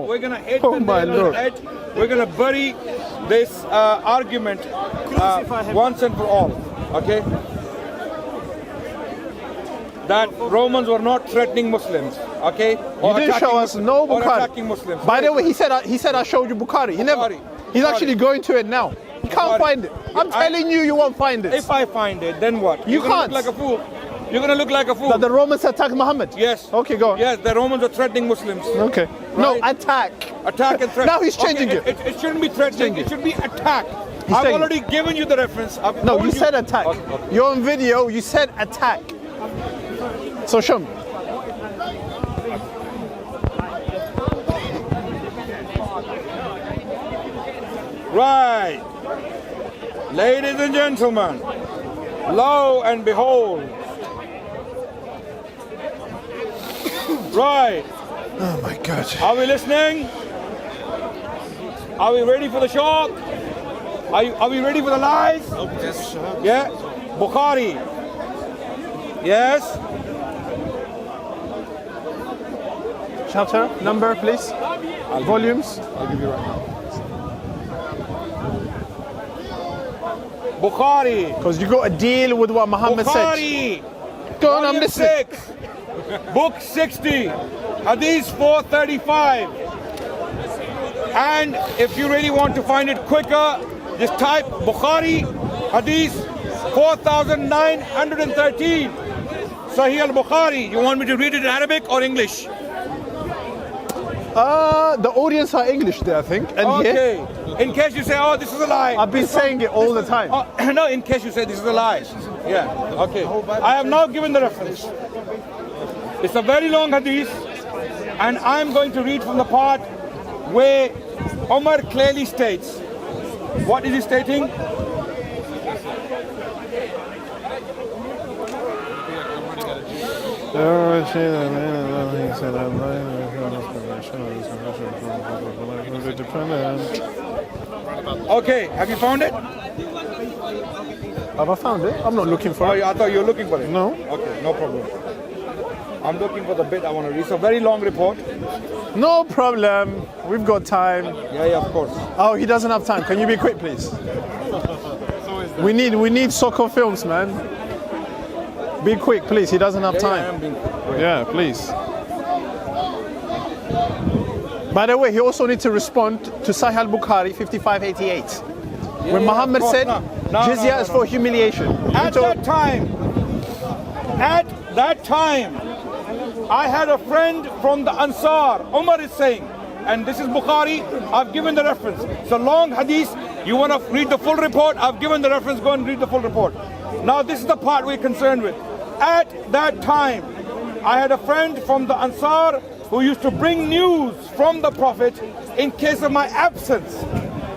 We're gonna hit the nail on the head. We're gonna bury this argument once and for all. Okay? That Romans were not threatening Muslims. Okay? You didn't show us no or Bukhari. attacking Muslims. By the way, he said I showed you Bukhari. He never. He's actually going to it now. You can't find it. I'm telling you, you won't find it. If I find it, then what? You can't. Look like a fool. You're gonna look like a fool. That the Romans attacked Muhammad? Yes. Okay, go on. Yes, the Romans are threatening Muslims. Okay. Right? No, attack. Attack and threat. Now he's changing it. It shouldn't be threatening. It should be attack. I've already given you the reference. No, you said attack. Okay. You're on video. You said attack. So show me. Right. Ladies and gentlemen, lo and behold. Right. Oh my God. Are we listening? Are we ready for the shock? Are we ready for the lies? Yes. Yeah. Bukhari. Yes. Chapter, number, please. Volumes. I'll give you right now. Bukhari. Because you got to deal with what Muhammad Bukhari. said. Go on, I'm listening. 6, book 60, Hadith 435. And if you really want to find it quicker, just type Bukhari, Hadith 4913. Sahih al-Bukhari. You want me to read it in Arabic or English? The audience are English there, I think. And Okay. here, In case you say, oh, this is a lie. I've been saying it all the time. No, in case you say this is a lie. Yeah, okay. I have now given the reference. It's a very long hadith, and I'm going to read from the part where Umar clearly states. What is he stating? Okay, have you found it? Have I found it? I'm not looking for it. I thought you were looking for it. No. Okay, no problem. I'm looking for the bit I want to read. It's a very long report. No problem. We've got time. Yeah, of course. Oh, he doesn't have time. Can you be quick, please? We need soccer films, man. Be quick, please. He doesn't have time. I am being quick. Yeah, please. By the way, he also needs to respond to Sahih al-Bukhari 5588. When Muhammad said, Jizya is for humiliation. At that time, I had a friend from the Ansar. Umar is saying, and this is Bukhari, I've given the reference. It's a long hadith. You want to read the full report? I've given the reference. Go and read the full report. Now this is the part we're concerned with. At that time, I had a friend from the Ansar who used to bring news from the Prophet in case of my absence.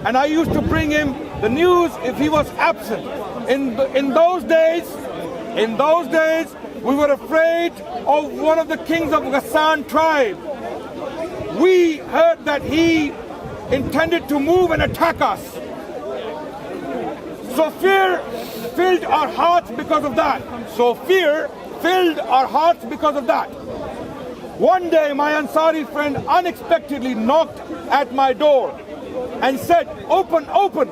And I used to bring him the news if he was absent. In those days, we were afraid of one of the kings of Ghassan tribe. We heard that he intended to move and attack us. So fear filled our hearts because of that. One day my Ansari friend unexpectedly knocked at my door and said, open, open.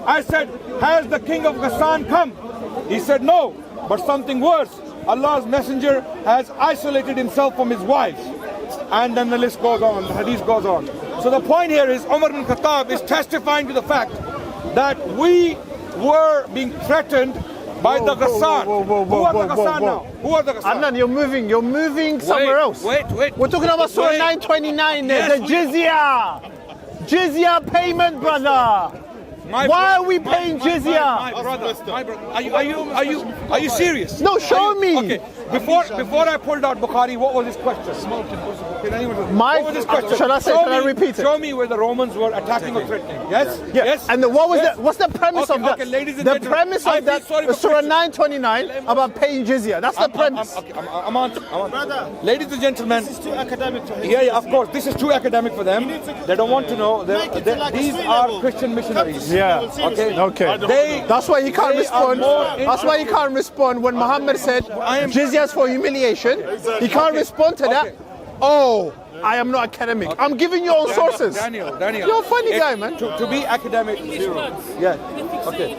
I said, has the king of Ghassan come? He said, no, but something worse. Allah's messenger has isolated himself from his wife. And then the list goes on, the hadith goes on. So the point here is Umar bin Khattab is testifying to the fact that we were being threatened by the Ghassan. Who are the Ghassan now? Who are the Ghassan? Adnan, you're moving somewhere else. Wait. We're talking about Surah 929 there, the Jizya. Jizya payment, brother. Why are we paying jizya? My brother. Are you serious? No, show me. Okay. Before I pulled out Bukhari, what was his question? What was his question? Shall I repeat it? Show me where the Romans were attacking or threatening. Yes? Yeah. Yes? And what's the premise of that? Okay, ladies and the gentlemen, premise of that Surah 929 about paying jizya. That's the premise. I'm on. Ladies and gentlemen. This is too academic to Yeah, of course. This is too academic for them. They don't want to know. These are Christian missionaries. Yeah. Okay. That's why he can't respond. That's why he can't respond when Muhammad said jizya is for humiliation. He can't respond to that. Oh, I am not academic. Okay. I'm giving you own sources. Daniel. You're a funny guy, man. To be academic, yeah. Okay.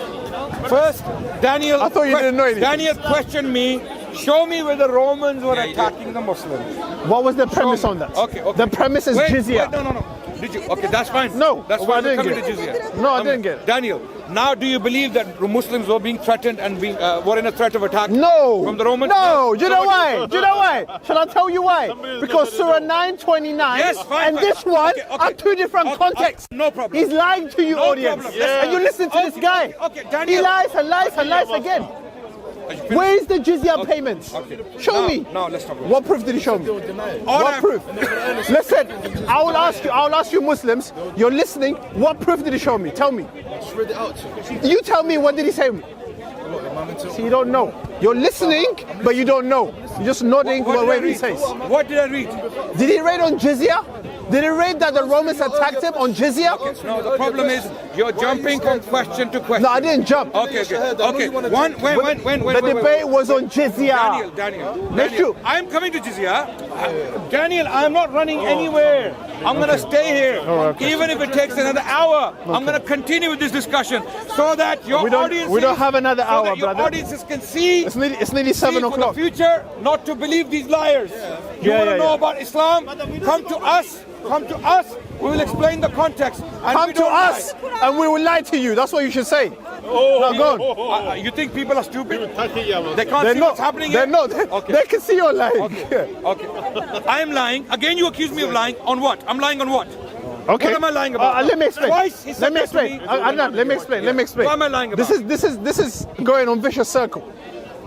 First, Daniel. I thought you didn't know anything. Daniel questioned me. Show me where the Romans were attacking the Muslims. What was the premise on that? Okay. The premise is jizya. Wait, no. Did you? Okay, that's fine. No, that's well, fine. I didn't Coming get to it. jizya. No, I didn't get it. Daniel, now do you believe that Muslims were being threatened and were in a threat of attack? No. From the Romans? No. Do you know why? Do you know why? Shall I tell you why? Because Surah 9:29 and this one are two different contexts. No problem. He's lying to you, audience. And you listen to this guy. Okay, Daniel. He lies and lies and lies again. Where is the jizya payments? Show me. No, let's talk about What proof did he show me? What proof? Listen, I will ask you Muslims, you're listening, what proof did he show me? Tell me. Just read it out to you. You tell me, what did he say? See, you don't know. You're listening, but you don't know. You're just nodding whatever he says. What did I read? Did he read on jizya? Did he read that the Romans attacked him on jizya? No, the problem is you're jumping from question to question. No, I didn't jump. Okay. When? The debate was on jizya. Daniel, I'm coming to jizya. Daniel, I'm not running anywhere. I'm going to stay here. Even if it takes another hour, I'm going to continue with this discussion so that your audience. We don't have another hour, your brother. audiences can see. It's nearly 7 o'clock. For the future, not to believe these liars. You want to know about Islam? Come to us. Come to us. We will explain the context. And Come to us, and we will lie to you. That's what you should say. Now go on. You think people are stupid? They can't They're see not. what's happening They're here? not. Okay. They can see you're lying. Okay. I'm lying. Again, you accuse me of lying. On what? I'm lying on what? Okay. What am I lying about? Let me explain. Twice he said Let me that to explain. me. Adnan, let me explain. Let me explain. What am I lying about? This is going on vicious circle.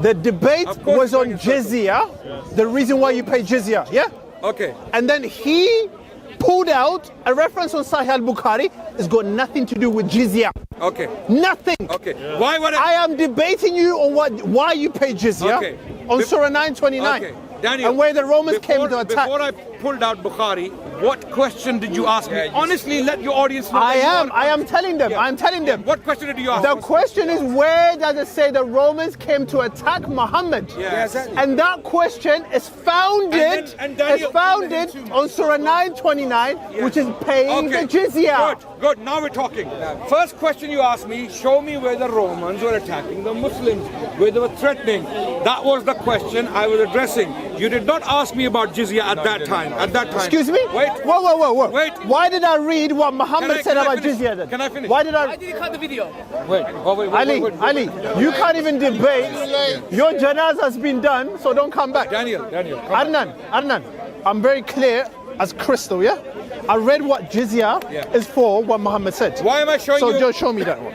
The debate Of course was it's on going in circle. jizya. The reason why you pay jizya. Yeah. Okay. And then he pulled out a reference on Sahih al-Bukhari. It's got nothing to do with jizya. Okay. Nothing. Okay. Why would I am debating you on why you pay jizya Okay. on Surah 9:29. Okay. Daniel, and where the Romans came to attack. Before I pulled out Bukhari, what question did you ask me? Honestly, let your audience know. I am telling them. I'm telling them. What question did you ask? The question is, where does it say the Romans came to attack Muhammad? Yes. And that question is founded, on Surah 9:29, which is paying the jizya. Good. Now we're talking. First question you asked me, show me where the Romans were attacking the Muslims, where they were threatening. That was the question I was addressing. You did not ask me about jizya at that time. Excuse me? Wait. Whoa. Wait. Why did I read what Muhammad said about jizya then? Can I finish? Why did Why did you cut the video? Wait. Ali, you can't even debate. Your janazah has been done, so don't come back. Daniel. Come back. Adnan, I'm very clear as crystal, yeah? I read what jizya is for, what Muhammad said. Why am I showing you? So just show me that one.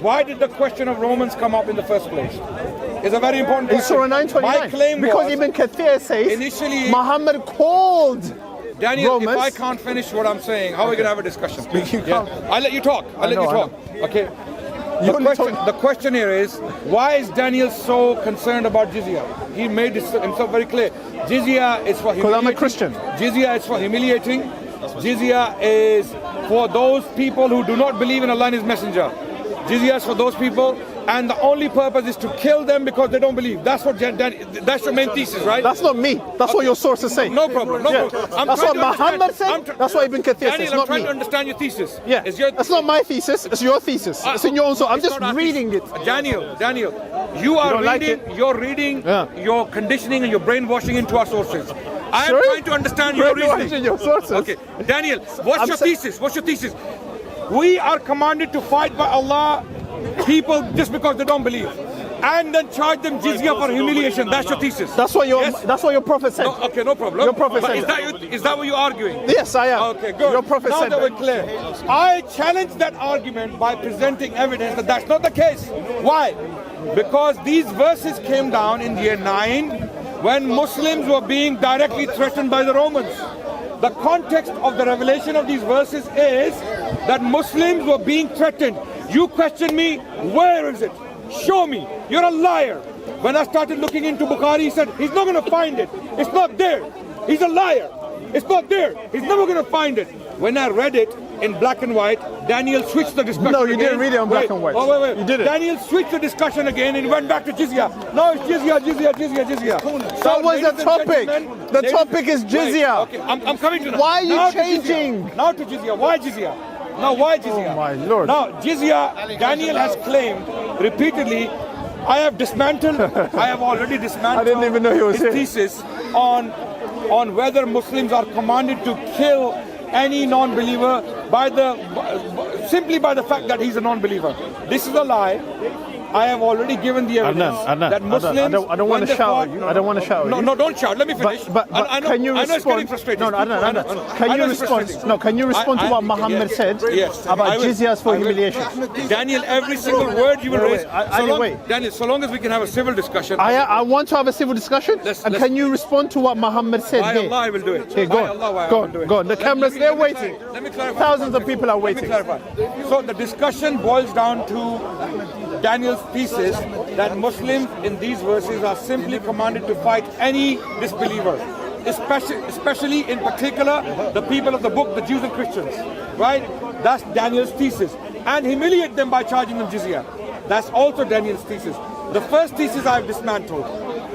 Why did the question of Romans come up in the first place? It's a very important In question. Surah 9:29. My claim because was, Ibn Kathir says initially, Muhammad called Daniel, Romans. if I can't finish what I'm saying, how are we going to have a discussion? You can't. I'll let you talk. I'll let you talk. Okay. The question here is, why is Daniel so concerned about jizya? He made himself very clear. Jizya is for humiliating. Because I'm a Christian. Jizya is for humiliating. Jizya is for those people who do not believe in Allah and His Messenger. Jizya is for those people, and the only purpose is to kill them because they don't believe. That's what that's your main thesis, right? That's not me. That's what your sources say. No problem. That's what Muhammad said. That's what Ibn Kathir says. I'm Not trying me. to understand your thesis. Yeah. That's not my thesis. It's your thesis. It's in your own source. I'm just reading it. Daniel, you are reading. You're reading. You're conditioning and you're brainwashing into our sources. I am trying to understand your reasoning. Your sources. Okay, Daniel, what's your thesis? What's your thesis? We are commanded to fight by Allah people just because they don't believe, and then charge them jizya for humiliation. That's your thesis. That's what your prophet said. No, okay, no problem. Your prophet said is that what you're arguing? Yes, I am. Okay, good. Your prophet now said that that. we're clear. I challenge that argument by presenting evidence that that's not the case. Why? Because these verses came down in year 9 when Muslims were being directly threatened by the Romans. The context of the revelation of these verses is that Muslims were being threatened. You question me, where is it? Show me. You're a liar. When I started looking into Bukhari, he said, he's not going to find it. It's not there. He's a liar. It's not there. He's never going to find it. When I read it, in black and white. Daniel switched the discussion. No, you again. didn't read it on black and white. Oh, wait. You did it. Daniel switched the discussion again and he went back to jizya. No, it's jizya. That was the topic. The topic is jizya. Okay, I'm coming to that. Why are you Now changing? Now to jizya. Why jizya? Now, why jizya? Oh my Lord. Now, jizya, Daniel has claimed repeatedly, I have dismantled, I have already dismantled I didn't even know he was his here. thesis on whether Muslims are commanded to kill any non-believer simply by the fact that he's a non-believer. This is a lie. I have already given the evidence that Muslims. I don't want to shout at you. I don't want to shout at you. No, don't shout. Let me finish. But I know, can you I know it's getting respond? frustrating. No, Adnan. Can you respond? No, can you respond to what Muhammad said about jizyas for humiliation? Daniel, every single word you will raise. Wait. So long as we can have a civil discussion. I want to have a civil discussion. And can you respond to what Muhammad said By here? Allah, I will do it. Okay, go on. The cameras, they're waiting. Let me clarify. Thousands of people are waiting. Let me clarify. So the discussion boils down to Daniel's thesis that Muslims in these verses are simply commanded to fight any disbeliever, especially in particular the people of the book, the Jews and Christians, right? That's Daniel's thesis. And humiliate them by charging them jizya. That's also Daniel's thesis. The first thesis I've dismantled.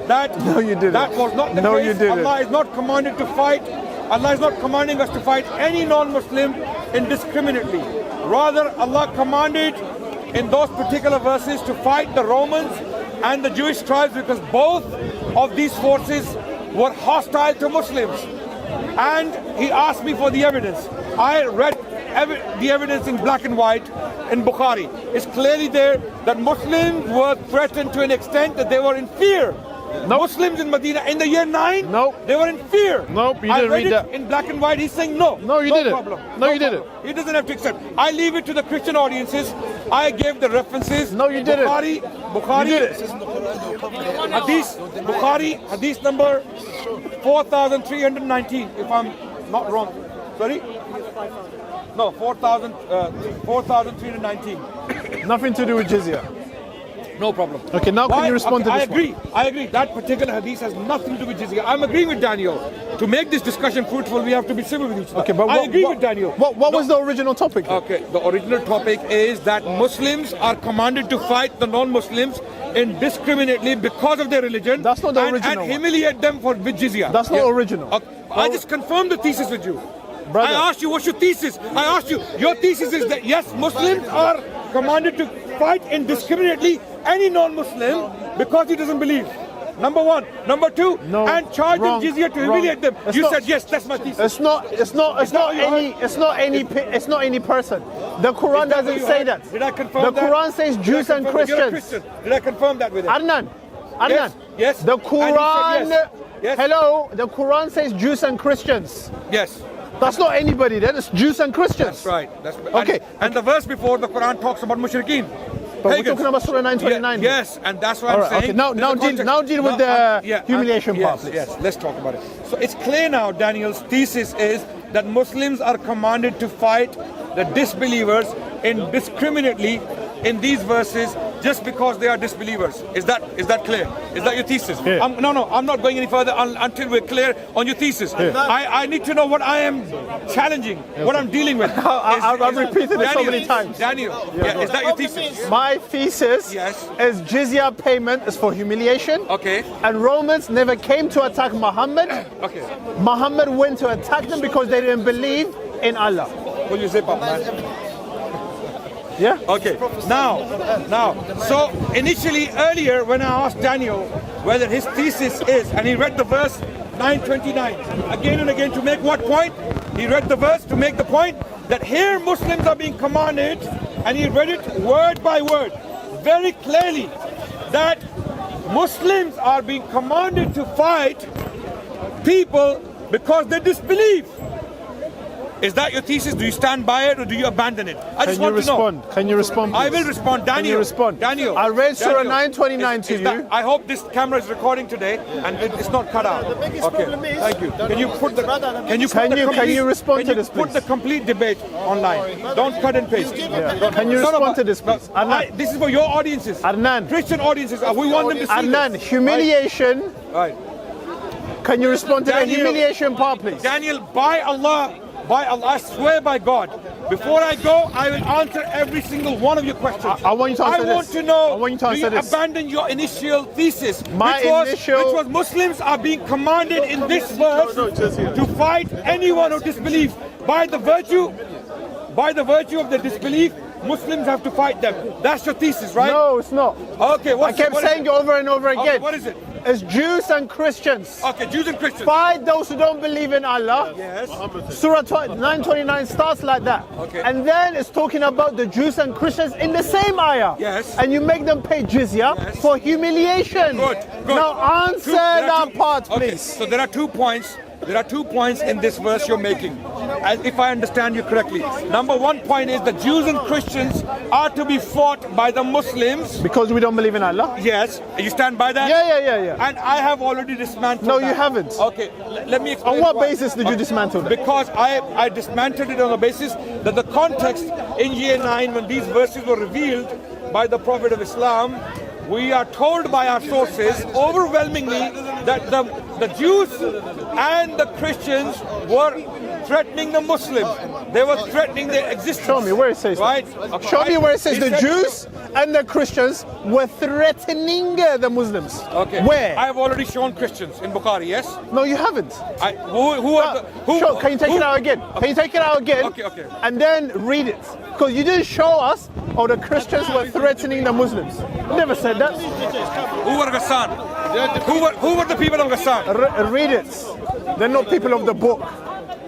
No, you didn't. That was not the No, case. you didn't. Allah is not commanded to fight. Allah is not commanding us to fight any non-Muslim indiscriminately. Rather, Allah commanded in those particular verses to fight the Romans and the Jewish tribes because both of these forces were hostile to Muslims. And he asked me for the evidence. I read the evidence in black and white in Bukhari. It's clearly there that Muslims were threatened to an extent that they were in fear. Nope. Muslims in Medina in the year 9, Nope. they were in fear. Nope, you I didn't read read it that. in black and white. He's saying no. No, you didn't. Problem. No, you didn't. He doesn't have to accept. I leave it to the Christian audiences. I gave the references. No, you didn't. Bukhari, You did it. Hadith number 4,319, if I'm not wrong. Sorry? No, 4,319. Nothing to do with jizya. No problem. Okay, now can you respond to this I agree. That particular hadith has nothing to do with jizya. I'm agreeing with Daniel. To make this discussion fruitful, we have to be civil with each other. Okay, but I agree with Daniel. What was the original topic? Okay, the original topic is that Muslims are commanded to fight the non-Muslims indiscriminately because of their religion. That's not the original and one. humiliate them with jizya. That's not original. I just confirmed the thesis with you. Brother. I asked you, what's your thesis? I asked you, your thesis is that yes, Muslims are commanded to fight indiscriminately any non-Muslim because he doesn't believe. Number one. Number two, No, and charge wrong, them jizya to humiliate them. It's You not- said yes, that's my thesis. It's not any person. The Quran doesn't say that. Did I confirm The that? Quran says Did I Jews and confirm- You're a Christians. Christian. Did I confirm that with him? Adnan. Yes. The And he Quran. said yes. Hello. The Quran says Jews and Christians. Yes. That's not anybody. That is Jews and Christians. That's right. Okay. And the verse before the Quran talks about mushrikeen. But we're talking about Surah 929. Yes, and that's why All I'm right, saying. okay, now deal with the humiliation part, please. Yes, let's talk about it. So it's clear now, Daniel's thesis is that Muslims are commanded to fight the disbelievers indiscriminately in these verses just because they are disbelievers. Is that clear? Is that your thesis? Yeah. No, I'm not going any further until we're clear on your thesis. Yeah. I need to know what I am challenging, what I'm dealing with. I've repeated it so many times. Daniel, is that your thesis? My thesis Yes. is jizya payment is for humiliation. Okay. And Romans never came to attack Muhammad. Okay. Muhammad went to attack them because they didn't believe in Allah. Will you zip up, man? Yeah? Okay. Now, so initially earlier when I asked Daniel whether his thesis is, and he read the verse 929 again and again to make what point? He read the verse to make the point that here Muslims are being commanded, and he read it word by word very clearly that Muslims are being commanded to fight people because they disbelieve. Is that your thesis? Do you stand by it or do you abandon it? I just want to know. Can you respond, please? I will respond. Daniel. Can you respond? Daniel. I read Surah Daniel, 929 to you. I hope this camera is recording today and it's not cut out. Okay. Thank you. Can you put the Can you respond to this, put please? the complete debate online? Don't cut and paste. Yeah. Can you respond to this, please? Adnan. This is for your audiences. Adnan. Christian audiences. We want them to see Adnan, this. humiliation. Right. Can you respond to the Daniel. humiliation part, please? Daniel, by Allah, By Allah, I swear by God, before I go, I will answer every single one of your questions. I want you to answer I want this. to know, I want you to answer do you this. abandon your initial thesis, which initial- was Muslims are being commanded in this verse to fight anyone who disbelieves. By the virtue of the disbelief, Muslims have to fight them. That's your thesis, right? No, it's not. Okay, I kept saying it over and over again. Okay, what is it? It's Jews and Christians. Okay, Jews and Christians. Fight those who don't believe in Allah. Yes. Surah 929 starts like that. Okay. And then it's talking about the Jews and Christians in the same ayah. Yes. And you make them pay jizya for humiliation. Good. Now answer that part, Okay, please. so there are 2 points. There are 2 points in this verse you're making, if I understand you correctly. Number 1 point is the Jews and Christians are to be fought by the Muslims. Because we don't believe in Allah? Yes. You stand by that? Yeah. And I have already dismantled No, that. you haven't. Okay, let me explain. On what why. basis did you dismantle that? Because I dismantled it on the basis that the context in year 9, when these verses were revealed by the Prophet of Islam, we are told by our sources overwhelmingly that the Jews and the Christians were threatening the Muslims. They were threatening their existence. Show me where it says right? that. Okay. Show me where it says He the said- Jews and the Christians were threatening the Muslims. Okay. Where? I have already shown Christians in Bukhari, yes? No, you haven't. Who are the... Who, Sure, can you take who- it out again? Can you take it out again? Okay. And then read it. Because you didn't show us how the Christians were threatening the Muslims. You never said that. Who were Ghassan? Who were the people of Ghassan? Read it. They're not people of the book.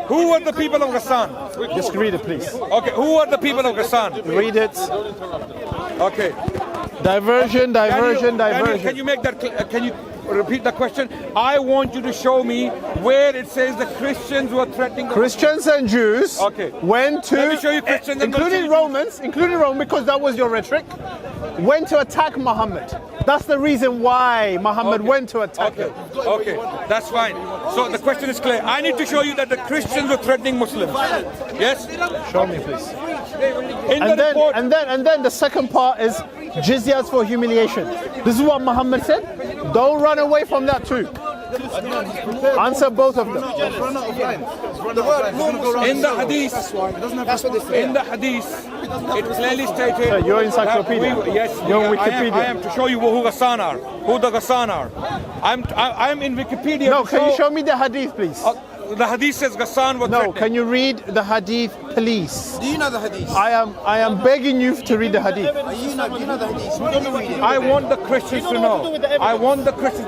Who were the people of Ghassan? Just read it, please. Okay, who were the people of Ghassan? Read it. Okay. Diversion. Daniel, can you make that? Can you repeat the question? I want you to show me where it says the Christians were threatening. Christians and Jews Okay. went to, Let me show you Christians and including Muslims. Rome, because that was your rhetoric, went to attack Muhammad. That's the reason why Muhammad went to attack him. Okay, that's fine. So the question is clear. I need to show you that the Christians were threatening Muslims. Yes. Show me, please. In the report, And then the second part is jizyas for humiliation. This is what Muhammad said. Don't run away from that too. Answer both of them. in the hadith, it clearly stated. Your encyclopedia. that yes, Your I am, Wikipedia. I am to show you who Ghassan are, who the Ghassan are. I'm in Wikipedia. No, to can you show me the hadith, please? The hadith says Ghassan was No, threatening. can you read the hadith, please? Do you know the hadith? I am begging you to read the hadith. Do you know the hadith? Let me read it. I want the Christians to know. I want the Christians.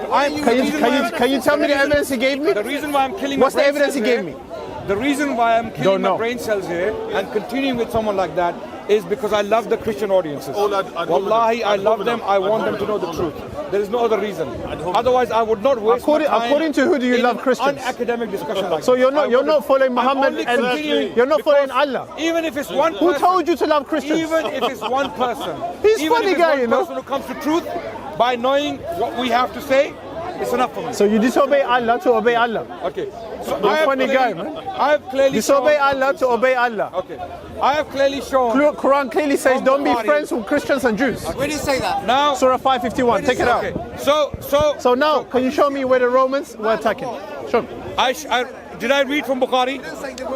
Can you tell me the evidence he gave me? The reason why I'm killing. What's my the brain evidence he cells gave here- me? The reason why I'm killing Don't my know. brain cells here and continuing with someone like that is because I love the Christian audiences. Wallahi, I love them. I want them to know the truth. There is no other reason. Otherwise, I would not waste my time. According to who do you in love an Christians? Unacademic discussion like So you're that. not following Muhammad only and continuing you're not following because Allah. Even if it's one Who person, told you to love Christians? even if it's one person, He's even funny if it's guy, one you know. person who comes to truth by knowing what we have to say, it's enough for me. So you disobey Allah to obey Allah. Okay. So You're a funny guy, man. I have clearly Disobey shown, Allah to obey Allah. Okay. I have clearly shown. Quran clearly says don't be Bukhari. friends with Christians and Jews. Where did you say that? Now. Surah 551. Take it out. Okay. So So now, can you show me where the Romans were attacking? Show me. did I read from Bukhari?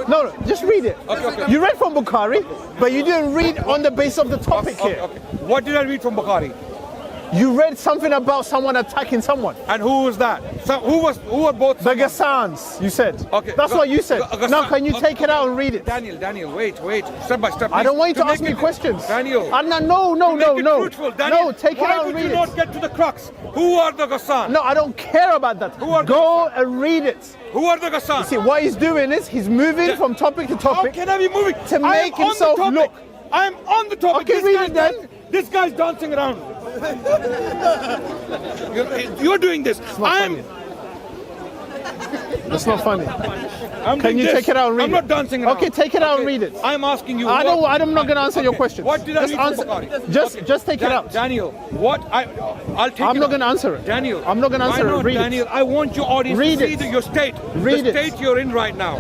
No, just read it. Okay. You read from Bukhari, but you didn't read on the basis of the topic Okay, here. okay. What did I read from Bukhari? You read something about someone attacking someone. And who was that? So who were both? The Ghassans, you said. Okay. That's what you said. Ghassan. Now, can you take it out and read it? Daniel, wait, step by step. I don't want you to make ask me it- questions. Daniel. No. Make it truthful, Daniel. No, take it Why out would and you read not it. get to the crux? Who are the Ghassan? No, I don't care about that. Who are Go and read it. Who are the Ghassan? See, what he's doing is he's moving from topic to How topic. can I be moving? To make himself look. I'm on the topic. Okay, read it then. This guy's dancing around. You're doing this. That's not funny. I'm Can doing you this. take it out and read I'm it? not dancing around. Okay, take it out and read it. I'm asking you. I'm not going to answer your questions. What did I Just read from answer- Bukhari? Just take it out. Daniel, I'll take I'm it not out. going to answer it. Daniel, I'm not going to answer why it. not, Read Daniel, I want your audience Read to see it. your state. Read the it. state you're in right now.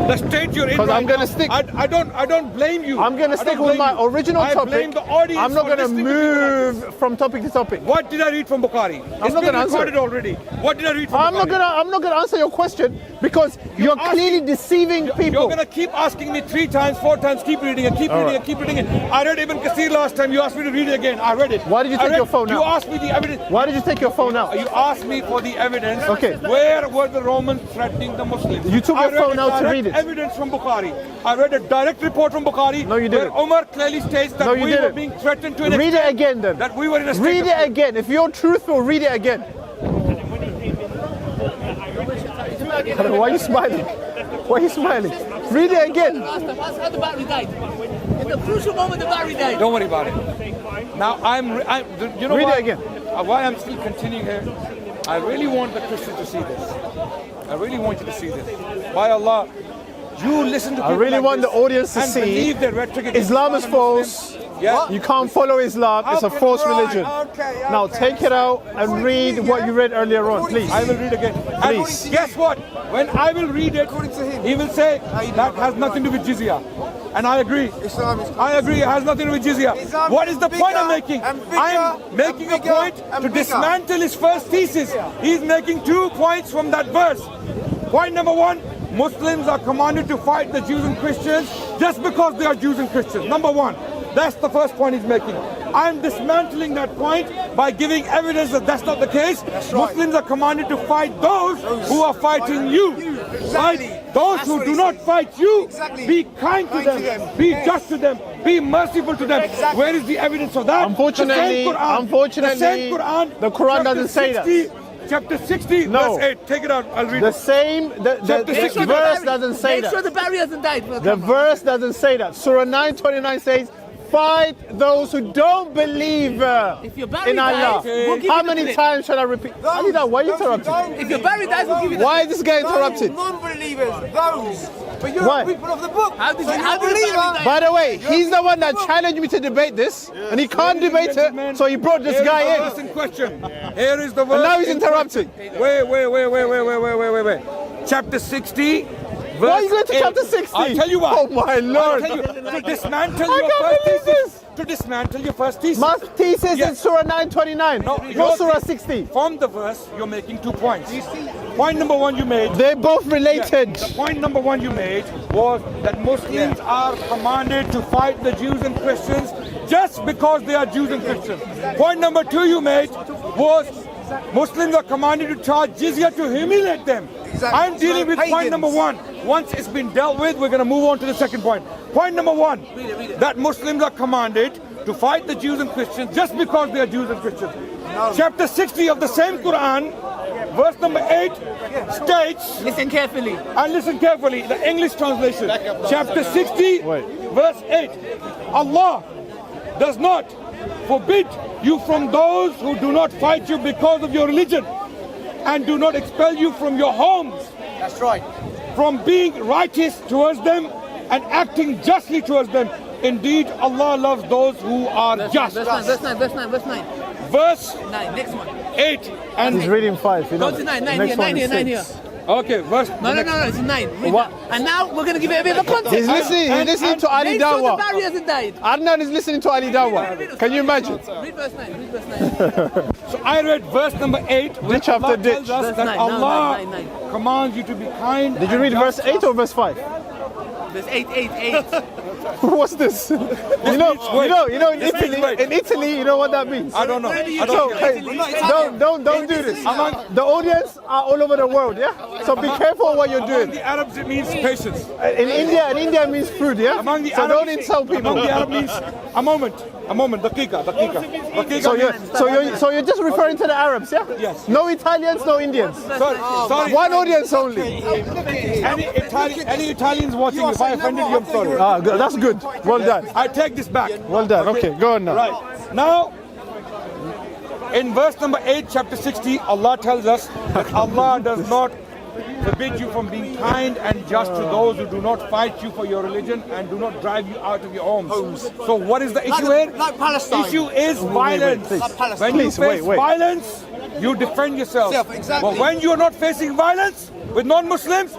The state you're in right Because I'm going now. to stick. I don't blame you. I'm going to I stick don't with blame my you. original I topic. blame the audience. I'm not for going to listening to you like this. move from topic to topic. What did I read from Bukhari? It's not been gonna answer recorded it. already. What did I read from I'm Bukhari? not going to answer your question because you're clearly deceiving You're people. going to keep asking me 3 times, 4 times, keep reading it, keep reading it, keep reading it. I read Ibn Kathir last time, you asked me to read it again. I read it. Why did you take your phone out? You asked me the evidence. Why did you take your phone out? You asked me for the evidence. Okay. Where were the Romans threatening the Muslims? You took your phone out to read it. Evidence from Bukhari. I read a direct report from Bukhari. No, you didn't. Where Umar clearly states that No, you we were didn't. being threatened to an Read it extent again then. that we were in a state Read of it fear. again. If you're truthful, read it again. Why are you smiling? Why are you smiling? Read it again. That's how the battery died. In the crucial moment, the battery died. Don't worry about it. Now you know Read why, it again. Why I'm still continuing here? I really want the Christians to see this. I really want you to see this. By Allah, you listen to people I really like want this the audience to and see believe their rhetoric against Islam is and false. Muslims. Yeah. You can't follow Islam. It's a false religion. Now take it out and read what you read earlier on, please. I will read again. Please. And guess what? When I will read it, he will say that has nothing to do with jizya. And I agree. I agree, it has nothing to do with jizya. What is the point I'm making? I'm making a point to dismantle his first thesis. He's making 2 points from that verse. Point number 1, Muslims are commanded to fight the Jews and Christians just because they are Jews and Christians. Number 1. That's the first point he's making. I'm dismantling that point by giving evidence that that's not the case. Muslims are commanded to fight those who are fighting you. Right? Those who do not fight you, be kind to them, be just to them, be merciful to them. Where is the evidence of that? Unfortunately, the same Quran, the Quran doesn't say that. Chapter 60, No. verse 8. Take it out. I'll read The it. same, the verse doesn't say Make sure that. the battery hasn't died. The verse doesn't say that. Surah 9:29 says, fight those who don't believe If your battery in Allah. dies, we'll give How you the many clip. times shall I repeat? Alida, why are you interrupting? If your battery dies, we'll give you the Why is this guy interrupted? Non-believers, those. But you're Why? people of the book. How did So you you're how a did the believer. battery die? By the way, he's the one that challenged me to debate this, and he can't debate it, so he brought this guy Here is the in. verse in question. Here is the verse. And now he's in interrupting. question. Wait. Chapter 60. Why are you going to verse chapter 8. 60? I'll tell you why. Oh my Lord. I'll tell you. To dismantle I your can't first believe thesis. this. To dismantle your first thesis. My thesis Yes. in Surah 9:29, No, not Surah 60. From the verse, you're making 2 points. Point number 1 you made. They're both related. The point number 1 you made was that Muslims are commanded to fight the Jews and Christians just because they are Jews and Christians. Point number 2 you made was Muslims are commanded to charge jizya to humiliate them. Exactly. I'm dealing with point number 1. Once it's been dealt with, we're going to move on to the second point. Point number 1, that Muslims are commanded to fight the Jews and Christians just because they are Jews and Christians. Chapter 60 of the same Quran, verse number 8 states, Listen carefully. and listen carefully, the English translation, chapter 60, verse 8. Allah does not forbid you from those who do not fight you because of your religion and do not expel you from your homes. That's right. From being righteous towards them and acting justly towards them. Indeed, Allah loves those who are just. Verse 9, verse 9, verse 9, verse 9. Verse 9, next one. 8 and He's reading 5. You know. Go to 9, 9 Next here, one 9 here, is 9 here. 6. okay, verse. No, it's 9. Read What? that. And now we're going to give it a bit of a context. He's listening to Ali Make sure the Dawa. battery hasn't died. Adnan is listening to Ali Dawa. Can you imagine? Read verse 9, read verse 9. So I read verse number 8, where Ditch after Allah ditch. tells us Verse that 9, no, Allah 9, 9. commands you to be kind. Did you read verse 8 or verse 5? Verse 8, 8, 8. What's this? You know, in Italy, you know what that means. I don't know. So, hey, don't do this. The audience are all over the world, yeah. So be careful what you're Among doing. the Arabs, it means patience. In India it means food, yeah. Among the So Arabs, don't insult people. Among the Arab means a moment, daqiqa. So you're just referring to the Arabs, yeah? Yes. No Italians, no Indians. Sorry. One audience only. Any Italians watching, if I offended you, I'm sorry. Ah, good. That's good. Well done. I take this back. Well done. Okay, go on now. Right. Now, in verse number 8, chapter 60, Allah tells us that Allah does not forbid you from being kind and just to those who do not fight you for your religion and do not drive you out of your homes. So what is the issue here? Like Palestine. Issue is violence. please. Like Palestine. When you Please, face wait. violence, you defend yourself. Exactly. But when you are not facing violence with non-Muslims,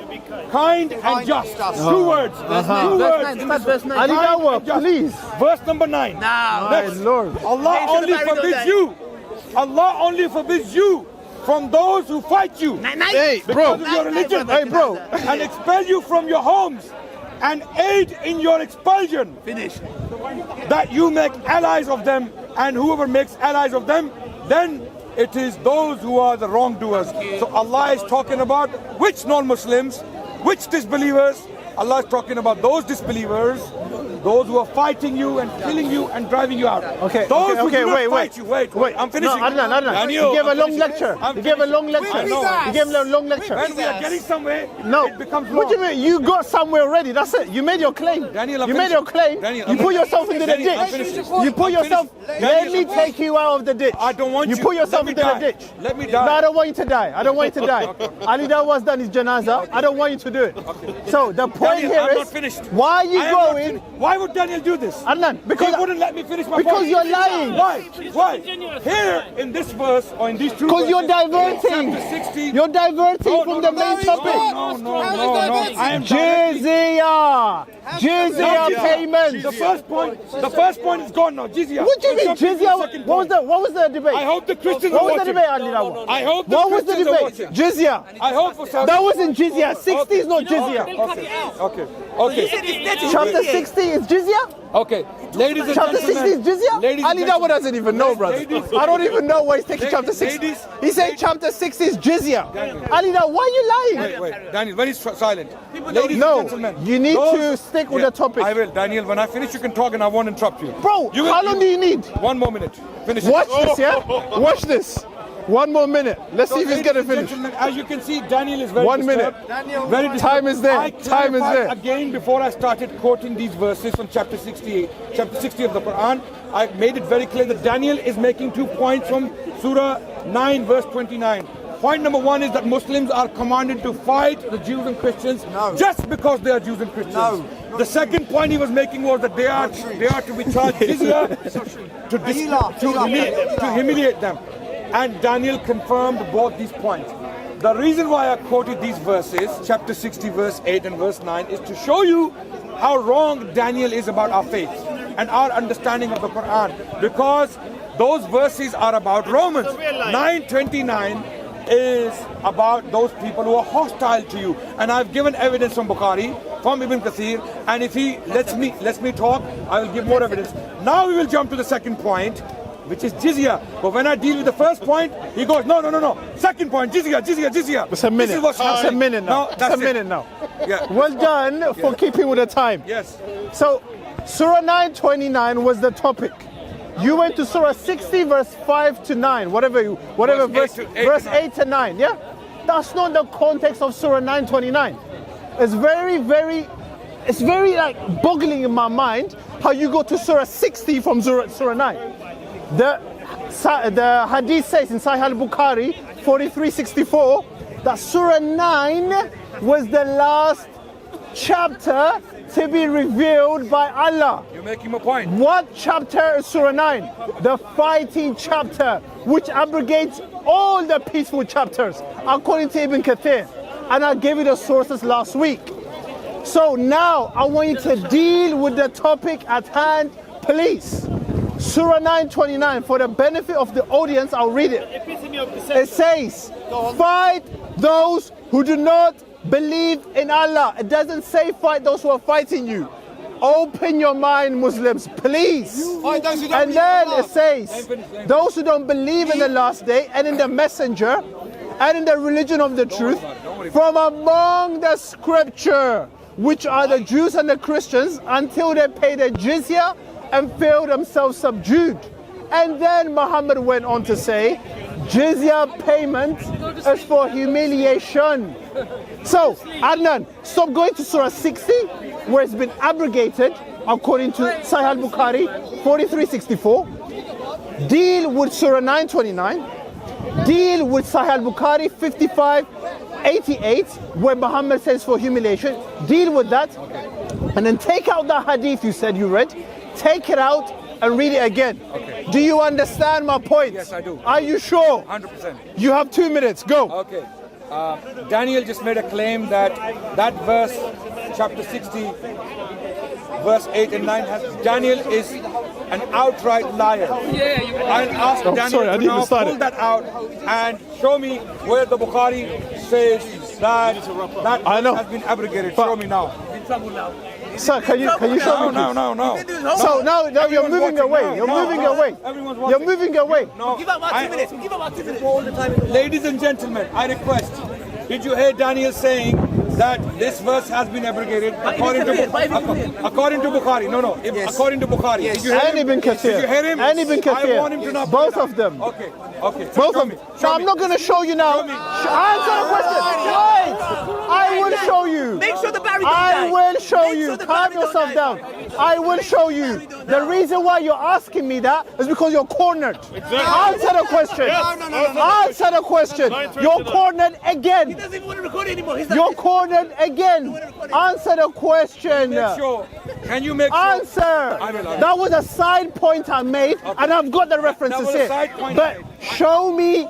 kind and just. Two words. Verse 9, Two verse words. 9, start verse 9. Ali Kind Dawa, and just. please. Verse number 9. Now. My Lord. Allah Make sure the only battery don't forbids die. you. Allah only forbids you from those who fight you Hey, because bro. of your religion. Hey, bro. And expel you from your homes and aid in your expulsion. Finish. That you make allies of them, and whoever makes allies of them, then it is those who are the wrongdoers. So Allah is talking about which non-Muslims, which disbelievers. Allah is talking about those disbelievers, those who are fighting you and killing you and driving you out. Okay, those who okay, do not wait. fight you. Wait, I'm finishing. No, Adnan. Daniel, You gave a I'm long finishing. lecture. I'm You gave a long finishing. lecture. I know. You gave a long lecture. When we are getting somewhere, No. it becomes long. What do you mean? You got somewhere already. That's it. You made your claim. Daniel, I'm you made finishing. your claim. Daniel, you I'm put yourself into the Daniel, I'm ditch. finishing. You put I'm yourself. finished. Let Daniel, me take you out of the ditch. I don't want you. You put yourself Let me into the die. ditch. Let me die. No, I don't want you to die. I don't want you to die. Ali Dawa's done his janaza. I don't want you to do it. So the point Daniel, here I'm is, not finished. why are you I am not going? finished. Why would Daniel do this? Adnan, because He wouldn't let me finish my because point. you're lying. Why? Why? Here in this verse or in these two Because you're verses, diverting. chapter 60. You're diverting from the main topic. No. I am directly- Jizya. Jizya payment. The first point is gone now. Jizya. What do you mean, Jump to the Jizya? second What point. was the debate? I hope the Christians What are was the watching. debate, Ali Dawa? I hope the What was the Christians are debate? watching. Jizya. I hope for some. That wasn't Jizya. 60 is not Jizya. Okay. Chapter 60 is Jizya? Okay. Ladies and Chapter 60 is gentlemen. Jizya? Ladies and Ali Dawa gentlemen. doesn't even know, brother. Ladies- I don't even know why he's taking chapter 60. ladies- He said chapter 60 is Jizya. Ali Dawa, why are you lying? Wait. Daniel, very silent. Ladies No, and gentlemen. you need those- to stick with the topic. I will. Daniel, when I finish, you can talk and I won't interrupt you. Bro, You will- how long do you need? 1 more minute. Finish it. Watch this, yeah? Watch this. 1 more minute. Let's see if he's Ladies gonna and finish. gentlemen, as you can see, Daniel is very 1 minute. disturbed. Very disturbed. Time is there. I Time is clarified there. again before I started quoting these verses from chapter 68, chapter 60 of the Quran. I made it very clear that Daniel is making 2 points from Surah 9, verse 29. Point number 1 is that Muslims are commanded to fight the Jews and Christians just because they are Jews and Christians. The second point he was making was that they are to be charged jizya to humiliate them. And Daniel confirmed both these points. The reason why I quoted these verses, chapter 60, verse 8 and verse 9, is to show you how wrong Daniel is about our faith and our understanding of the Quran. Because those verses are about Romans. 9:29 is about those people who are hostile to you. And I've given evidence from Bukhari, from Ibn Kathir, and if he lets me talk, I will give more evidence. Now we will jump to the second point, which is jizya. But when I deal with the first point, he goes, no. Second point, jizya. It's a minute. This is what's It's a happening. minute now. No, It's that's a minute now. Yeah. Well done for keeping with the time. Yes. So, Surah 9:29 was the topic. You went to Surah 60, verse 5 to 9, whatever Verse verse 8 8 to 9. Yeah, that's not the context of Surah 9:29. It's it's very like boggling in my mind how you go to Surah 60 from Surah 9. The hadith says in Sahih al-Bukhari 4364 that Surah 9 was the last chapter to be revealed by Allah. You're making my point. What chapter is Surah 9? The fighting chapter, which abrogates all the peaceful chapters, according to Ibn Kathir. And I gave you the sources last week. So now I want you to deal with the topic at hand, please. Surah 9:29, for the benefit of the audience, I'll read it. It says, fight those who do not believe in Allah. It doesn't say fight those who are fighting you. Open your mind, Muslims, please. And then it says, those who don't believe in the last day and in the messenger and in the religion of the truth from among the scripture, which are the Jews and the Christians, until they pay the jizya and feel themselves subdued. And then Muhammad went on to say, jizya payment is for humiliation. So, Adnan, stop going to Surah 60, where it's been abrogated, according to Sahih al-Bukhari 4364. Deal with Surah 9:29. Deal with Sahih al-Bukhari 5588, where Muhammad says for humiliation. Deal with that. And then take out the hadith you said you read. Take it out and read it again. Okay. Do you understand my point? Yes, I do. Are you sure? 100%. You have 2 minutes. Go. Okay. Daniel just made a claim that verse, chapter 60, verse 8 and 9, Daniel is an outright liar. Yeah, you I'll ask Daniel sorry, I to didn't now start pull it. that out and show me where the Bukhari says that that I know. has been abrogated. Show me now. in trouble now. Sir, can you show me? No. So now you're Everyone's moving watching away. now. You're No, moving no. away. Everyone's You're watching. moving away. No. Give up about 2 minutes. Give up about 2 minutes. All the time. Ladies and gentlemen, I request, did you hear Daniel saying that this verse has been abrogated according to Bukhari? No. According to Bukhari. Did you hear And him? Ibn Kathir. Did you hear him? And Ibn Kathir. I want him to not Both pull it of them. out. Okay. Both Show of me. them. Show No, I'm me. not going to show you now. Show me. Answer the question. Wait. I will show you. Make sure the battery don't I die. will show Make you. sure the Calm battery don't yourself die. down. I will show you. The reason why you're asking me that is because you're cornered. Answer the question. Answer the question. You're cornered He again. doesn't even want to record anymore. He's not. You're cornered again. Answer the question. Make sure. Can you make sure? Answer. I will. That was a side point I made, and I've got the references was a here. side point But I made. show me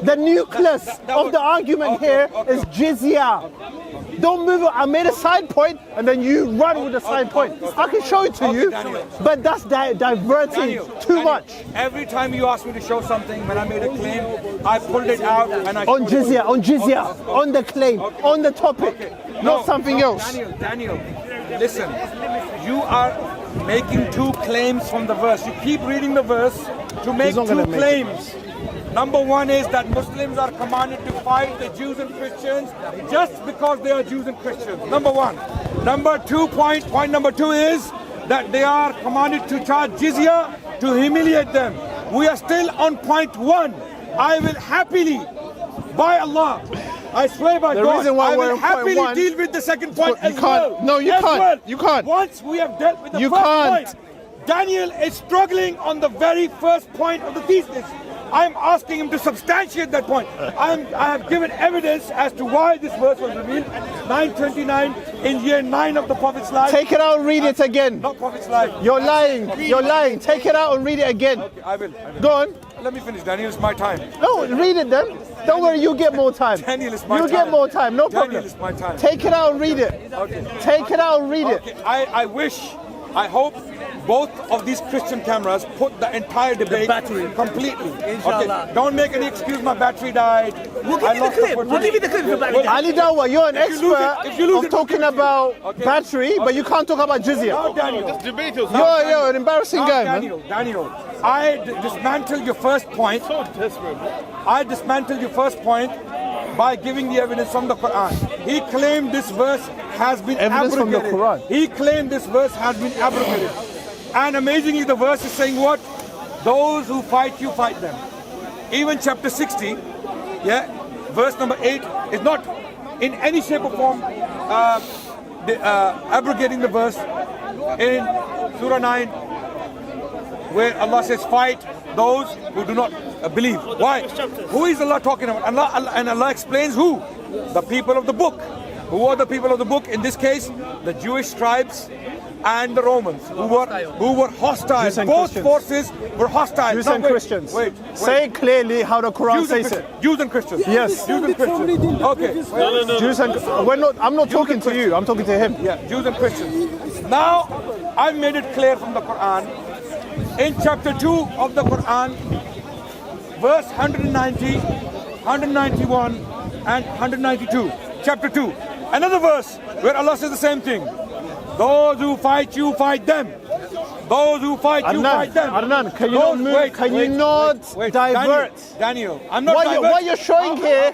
the nucleus That of was- the argument okay, here okay. is jizya. Don't move it. I made a side point, and then you run with the side point. I can show it to Okay, you, Daniel. but that's diverting too Daniel, much. Every time you ask me to show something, when I made a claim, I pulled it out and I On showed it. jizya, on the claim, on the topic, not something else. Daniel, listen. You are making two claims from the verse. You keep reading the verse to make He's not two gonna make it. claims. Number one is that Muslims are commanded to fight the Jews and Christians just because they are Jews and Christians. Number one. Number two, point number two is that they are commanded to charge jizya to humiliate them. We are still on point one. I will happily, by Allah, I swear by The God, reason why I we're will on point happily one- deal with the second point You as can't. well. No, you As can't. well. You can't. Once we have dealt with the You first can't. point, Daniel is struggling on the very first point of the thesis. I'm asking him to substantiate that point. I have given evidence as to why this verse was revealed. 929 in year 9 of the Prophet's life. Take it out and read it again. Not Prophet's life. You're lying. You're lying. Take it out and read it again. Okay, I will. Go on. Let me finish, Daniel. It's my time. No, read it then. Don't worry, you get more time. Daniel, it's my You time. get more time, no problem. Daniel, it's my time. Take it out and read it. Okay. Take it out and read it. Okay, I hope both of these Christian cameras put the entire debate battery. completely. Inshallah. Okay, don't make any excuse. My battery died. We'll give you the clip. We'll give you the clip for battery. Ali Dawa, you're an If you lose it- expert if you lose of it, we'll talking give it to you. about Okay. battery, but you can't talk about Now, jizya. Daniel. You're an embarrassing Now, guy, man. Daniel, I dismantled your first point. I dismantled your first point by giving the evidence from the Quran. He claimed this verse has been Evidence from the abrogated. Quran. He claimed this verse has been abrogated. And amazingly, the verse is saying what? Those who fight you, fight them. Even chapter 60, verse number 8 is not in any shape or form abrogating the verse in Surah 9 where Allah says fight those who do not believe. Why? Who is Allah talking about? Allah explains who? The people of the book. Who are the people of the book? In this case, the Jewish tribes and the Romans who were hostile. Jews and Both Christians. forces were hostile. Jews Now, and wait, Christians. Wait. Say it clearly how the Quran Jews and says it. Christians. Jews and Christians. Yes. Jews and Christians. Okay. Jews and I'm not talking to you. I'm talking to him. Yeah, Jews and Christians. Now, I've made it clear from the Quran. In chapter 2 of the Quran, verse 190, 191, and 192. Chapter 2. Another verse where Allah says the same thing. Those who fight you, fight them. Those who fight you, fight them. Adnan, can you not move? Can you not divert? Daniel, I'm not What diverting. you're showing here,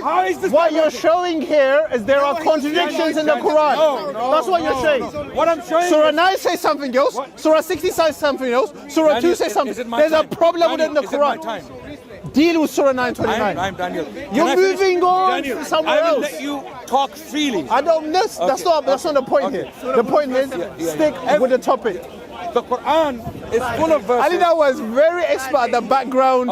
How is this what you're diverting? showing here is there are contradictions in the Quran. No, That's what you're no. saying. What I'm showing Surah is- 9 says something else. What? Surah 60 says something else. Surah Daniel, 2 says is something. it my There's a time? problem with it in the Daniel, is it my Quran. time? Deal with Surah 929. I'm Daniel. You're Can I finish? moving on Daniel, to somewhere I will else. let you talk freely. I don't. That's not the point here. The point is stick with the topic. The Quran is full of verses. Ali was very expert at the background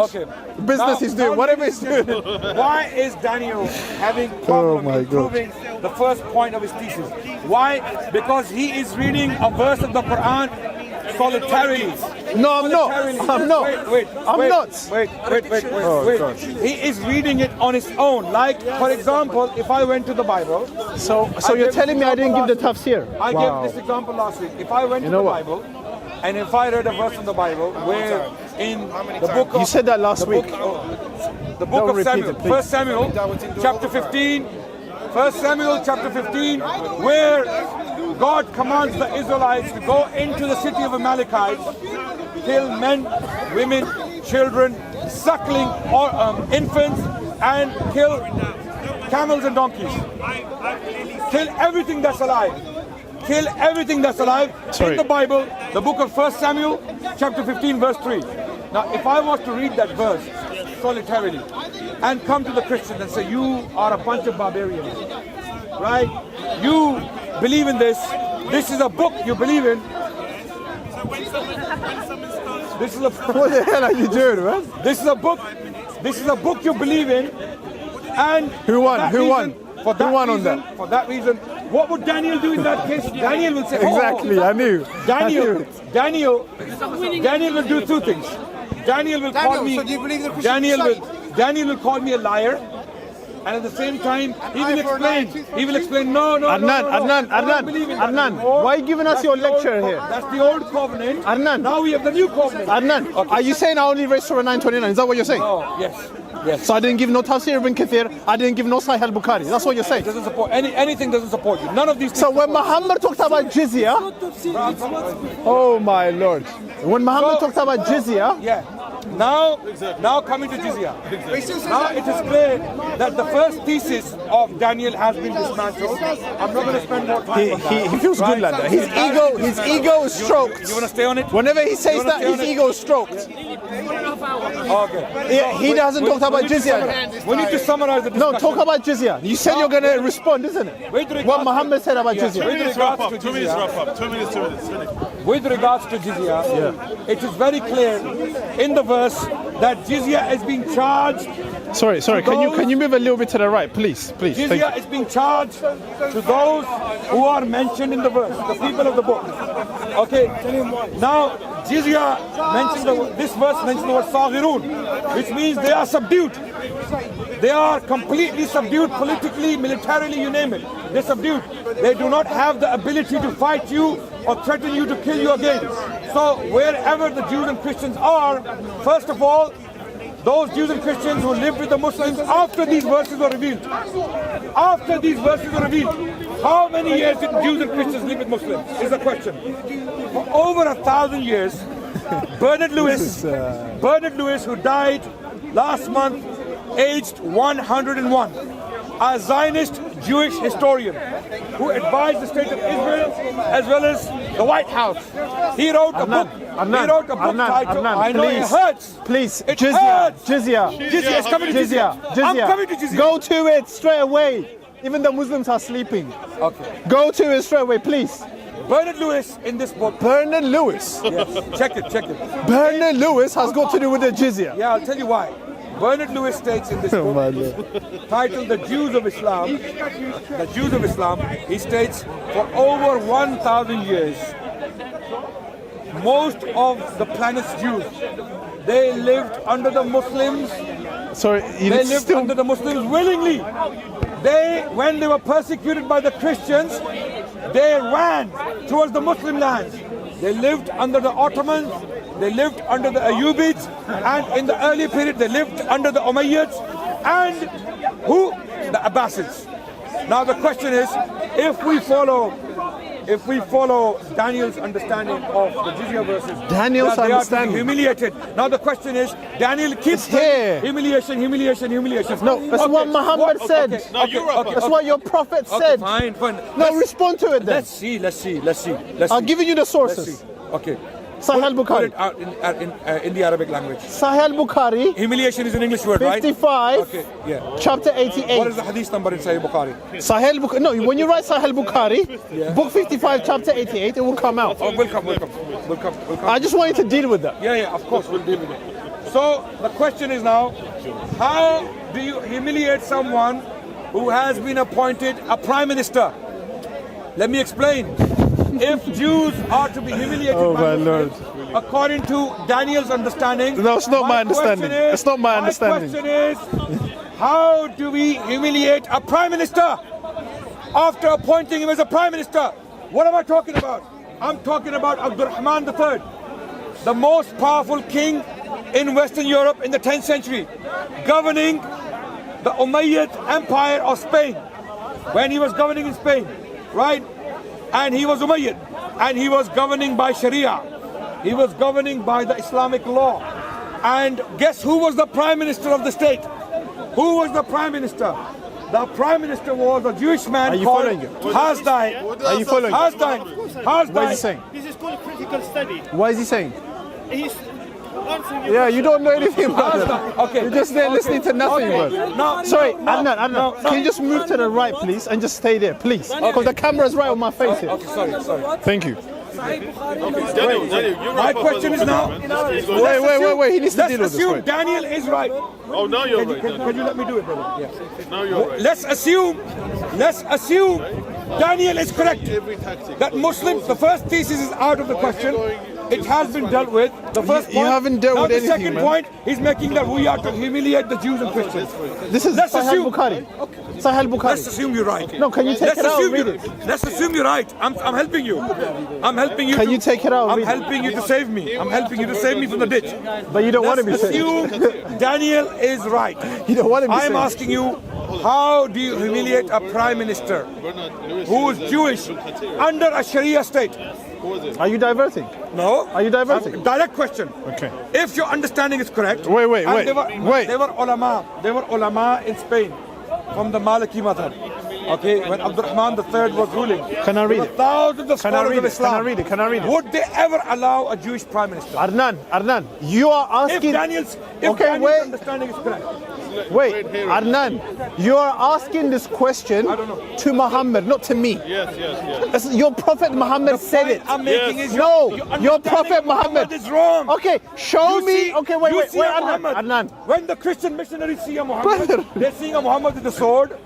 business Now, he's doing, whatever he's doing. Why is Daniel having problem my in proving the first point of his thesis? Why? Because he is reading a verse of the Quran solitarily. No, I'm not. Solitarily. I'm not. I'm not. Wait. He is reading it on his own. Like, for example, if I went to the Bible. So you're telling me I didn't give the tafsir? I gave this example last week. If I went to know the what? Bible And if I read a verse in the Bible where in the book of... You said that last week. The book Don't of repeat Samuel, it, please. 1 Samuel chapter 15, 1 Samuel chapter 15, where God commands the Israelites to go into the city of Amalekites, kill men, women, children, suckling or, infants, and kill camels and donkeys. Kill everything that's alive. Kill everything that's alive. Sorry. In the Bible, the book of 1 Samuel, chapter 15, verse 3. Now, if I was to read that verse solitarily and come to the Christians and say, you are a bunch of barbarians, right? You believe in this. This is a book you believe in. This is a What the hell are you doing, man? This is a book. This is a book you believe in. And Who won? for that Who reason- won? For that Who won on reason, that? For that reason, what would Daniel do in that case? Daniel will say, Exactly, I knew. Daniel will do two things. Daniel will call me. so do you believe the Christian Daniel will call me a liar, and at the same time he will explain. He will explain. No. Adnan, why are you giving us your lecture here? That's the old covenant. Adnan. Now we have the new covenant. Adnan, are you saying I only read Surah 929? Is that what you're saying? Oh, yes. So I didn't give no Tafsir ibn Kathir, I didn't give no Sahih al-Bukhari. That's what you're saying. Doesn't support anything. Doesn't support you. None of these. So when Muhammad talked about jizya, oh my Lord. When Muhammad talked about jizya, Yeah. Now coming to jizya. Now it is clear that the first thesis of Daniel has been dismantled. I'm not going to spend more time on that. he feels good like that. His ego is stroked. You want to stay on it? Whenever he says that, his ego is stroked. Okay. He doesn't talk about jizya. We need to summarize the No, discussion. talk about jizya. You said you're going to respond, isn't it? What Muhammad said about Yes, jizya. with regards to 2 minutes jizya, wrap up. 2 minutes. Finish. with regards to jizya, it is very clear in the verse that jizya is being charged. Sorry. Can you move a little bit to the right, please? Thank you. Jizya is being charged to those who are mentioned in the verse, the people of the book. Okay. Now, jizya this verse mentions the word saghirun, which means they are subdued. They are completely subdued politically, militarily, you name it. They're subdued. They do not have the ability to fight you or threaten you to kill you again. So wherever the Jews and Christians are, first of all, those Jews and Christians who lived with the Muslims after these verses were revealed. After these verses were revealed, how many years did Jews and Christians live with Muslims is the question. For over 1,000 years, Bernard Lewis, who died last month, aged 101, a Zionist Jewish historian who advised the state of Israel as well as the White House. He wrote a book. titled, I know it hurts. Please, It jizya, hurts. jizya, Jizya is coming to jizya. I'm coming to jizya. Go to it straight away. Even the Muslims are sleeping. Okay. Go to it straight away, please. Bernard Lewis in this book. Bernard Lewis. Yes, check it. Bernard Lewis has got to do with the jizya. Yeah, I'll tell you why. Bernard Lewis states in this Oh, book, my Lord. titled The Jews of Islam, he states, for over 1,000 years, most of the planet's Jews, they lived under the Muslims. Sorry, They lived under the Muslims willingly. When they were persecuted by the Christians, they ran towards the Muslim lands. They lived under the Ottomans, they lived under the Ayyubids, and in the early period they lived under the Umayyads, and the Abbasids. Now the question is, if we follow Daniel's understanding of the jizya verses, Daniel's that they are to be understanding. humiliated. Now the question is, Daniel keeps here. humiliation. No, that's what Muhammad said. That's what your prophet said. Fine. No, respond to it then. Let's see. I'll give you the sources. Okay. Sahih Put al-Bukhari. it out in the Arabic language. Sahih al-Bukhari, Humiliation is an English word, right? 55, Okay, yeah. chapter 88. What is the hadith number in Sahih Bukhari? Sahih al-Bukhari. No, when you write Sahih al-Bukhari, book 55, chapter 88, it will come out. Oh, we'll come. I just want you to deal with that. Yeah, of course, we'll deal with it. So the question is now, how do you humiliate someone who has been appointed a prime minister? Let me explain. If Jews are to be humiliated by Muslims, according to Daniel's understanding, No, it's not my understanding. It's not my understanding. My question is, how do we humiliate a prime minister after appointing him as a prime minister? What am I talking about? I'm talking about Abdurrahman III, the most powerful king in Western Europe in the 10th century, governing the Umayyad Empire of Spain. When he was governing in Spain, right? And he was Umayyad, and he was governing by Sharia. He was governing by the Islamic law. And guess who was the prime minister of the state? Who was the prime minister? The prime minister was a Jewish man called Hasdai. Are you following? Hasdai. What is he saying? This is called critical study. What is he saying? He's answering your Yeah, you don't know anything about it. Okay. You're just there listening to nothing, Okay. bro. No, Sorry, no, Adnan, no. can you just move to the right, please, and just stay there, please? Because the camera's right on my face here. Okay, sorry. Thank you. Daniel, My question is now. Wait. He needs to Let's deal with this. assume Wait. Daniel is right. Oh, now you're right. Can you let me do it, brother? Yeah. Now you're right. Let's assume Daniel is correct. That Muslims, the first thesis is out of the question. It has been dealt with. The first You point. haven't dealt now with the anything, second man. point, he's making that we are to humiliate the Jews and Christians. This is Let's Sahih assume- Bukhari. Sahih Let's Bukhari. assume you're right. No, can you take Let's it out and assume read you- it? Let's assume you're right. I'm helping you. I'm helping you. Can you take it out and I'm read it? helping you to save me. I'm helping you to save me from the ditch. But you don't want to be Let's saved. assume Daniel is right. You don't want to be I'm saved. asking you, how do you humiliate a prime minister who is Jewish under a Sharia state? Are you diverting? No. Are you diverting? Direct question. Okay. If your understanding is correct. Wait. and They were ulama in Spain from the Maliki madhab. Okay, when Abdurrahman III was ruling. Can I read there were it? thousands of Can I scholars read of it? Islam. Can I read it? Can I read it? Would they ever allow a Jewish prime minister? Adnan, you are If asking. Daniel's Okay, wait. understanding is correct. Wait, Adnan, you are asking this question to Muhammad, not to me. Yes. Your Prophet Muhammad said it. I'm making is No, your your understanding Prophet of Muhammad Muhammad is wrong. Okay, show You me. see- Okay, wait, you see a Adnan. Muhammad. Adnan. When the Christian missionaries see a Muhammad, Brother. they're seeing a Muhammad with a sword,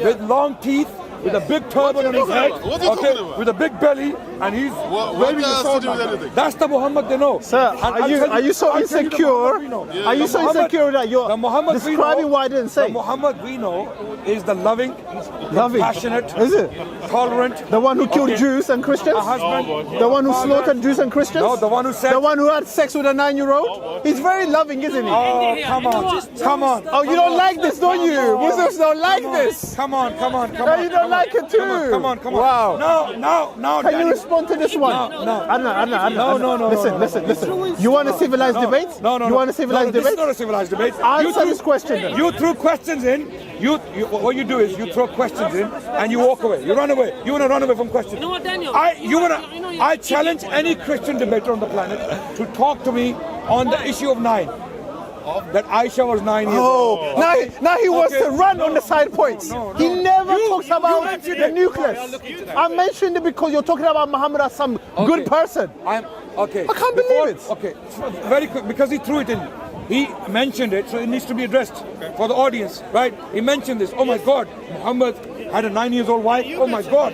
with long teeth, with a big turban on his head, What's he talking about? with a big belly, and he's What waving does a that sword. have to do with like that. anything? That's the Muhammad they know. Sir, And I'll tell are you so I'll tell you the insecure? Muhammad we know. Are you The so Muhammad- insecure that you're the Muhammad we describing know- what I didn't say? The Muhammad we know is the loving, Loving. passionate, Is it? tolerant, The one who killed okay, Jews and Christians? a husband, The one who father. slaughtered Jews and Christians? No, the one who said. The one who had sex with a 9-year-old? He's very loving, isn't he? Oh, come on, come on. Oh, you don't like this, don't you? Muslims don't like this. Come on. No, you don't like it too. Come on. Wow. No. Can you Daddy. respond to this one? No. Adnan. No. Listen. You want a civilized debate? No. You want a civilized This is debate? not a civilized debate. Answer this question then. You threw questions in. What you do is you throw questions in and you walk away. You run away. You want to run away from questions. You know what, Daniel? I challenge any Christian debater on the planet to talk to me on the issue of 9. That Aisha was 9 years old. Oh, now he wants to run on the side points. No. He never You talks about mentioned the it. nucleus. I mentioned it because you're talking about Muhammad as some good person. Okay. I can't believe it. Okay, very quick, because he threw it in. He mentioned it, so it needs to be addressed for the audience, right? He mentioned this. Oh my God, Muhammad had a 9-year-old wife. Oh my God.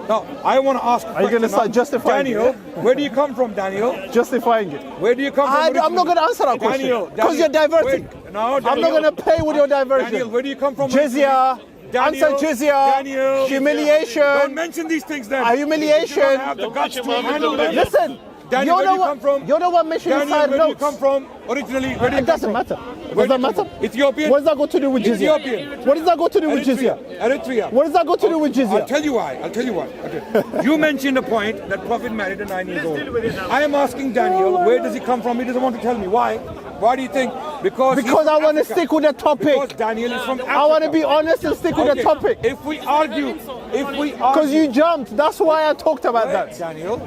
Now, I want to ask. Are you going to start justifying Daniel? it? Where do you come from, Daniel? Justifying it. Where do you come from? I'm not going to answer that question Daniel, because you're diverting. wait, no, I'm not Daniel. going to play with your diversion. Daniel, where do you come from? Jizya. Daniel, Answer jizya. Daniel, Humiliation. Don't mention these things then. Humiliation. You don't have the guts to handle them. Listen. Daniel, where do you come from? You're the one mentioning Daniel, side where do you notes. come from? Originally, where do you It come doesn't from? matter. Where Does that do you matter? come from? Ethiopian? What does that got to do with jizya? Ethiopian. What does that got to do with jizya? Eritrea. What does that got to do with I'll jizya? tell you why. Okay. You mentioned a point that Prophet married a 9-year-old. I am asking Daniel, where does he come from? He doesn't want to tell me. Why? Why do you think? Because I want to stick with the topic. Because Daniel is from Africa. I want to be honest and stick with the Okay, topic. If we argue. Because you jumped. That's why I talked about that. Daniel,